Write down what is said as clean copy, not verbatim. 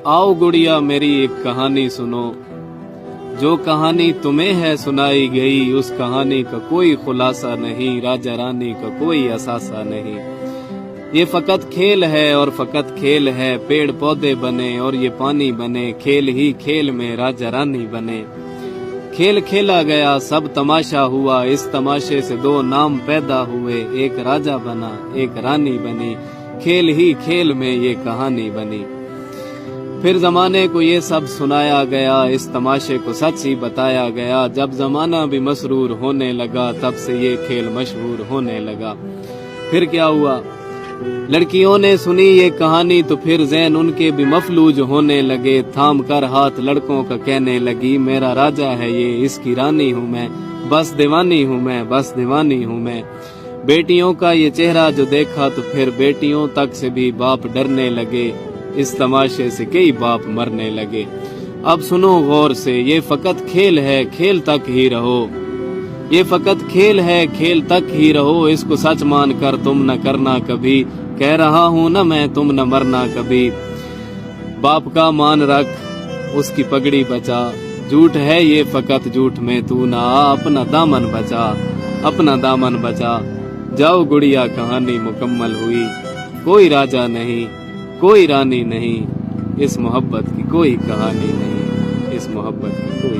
आओ गुड़िया मेरी एक कहानी सुनो, जो कहानी तुम्हें है सुनाई गई, उस कहानी का कोई खुलासा नहीं, राजा रानी का कोई असासा नहीं। ये फकत खेल है और फकत खेल है, पेड़ पौधे बने और ये पानी बने, खेल ही खेल में राजा रानी बने। खेल खेला गया सब तमाशा हुआ, इस तमाशे से दो नाम पैदा हुए, एक राजा बना एक रानी बनी, खेल ही खेल में ये कहानी बनी। फिर जमाने को ये सब सुनाया गया, इस तमाशे को सच ही बताया गया, जब जमाना भी मसरूर होने लगा, तब से ये खेल मशहूर होने लगा। फिर क्या हुआ, लड़कियों ने सुनी ये कहानी तो फिर ज़हन उनके भी मफलूज होने लगे, थाम कर हाथ लड़कों का कहने लगी, मेरा राजा है ये, इसकी रानी हूँ मैं, बस दीवानी हूँ मैं, बस दीवानी हूँ मैं। बेटियों का ये चेहरा जो देखा तो फिर बेटियों तक से भी बाप डरने लगे, इस तमाशे से कई बाप मरने लगे। अब सुनो गौर से, ये फकत खेल है, खेल तक ही रहो, ये फकत खेल है, खेल तक ही रहो, इसको सच मान कर तुम न करना कभी, कह रहा हूं न मैं तुम न मरना कभी। बाप का मान रख, उसकी पगड़ी बचा, झूठ है ये फकत झूठ में तू ना आ, अपना दामन बचा, अपना दामन बचा। जाओ गुड़िया कहानी मुकम्मल हुई, कोई राजा नहीं कोई रानी नहीं, इस मोहब्बत की कोई कहानी नहीं, इस मोहब्बत की कोई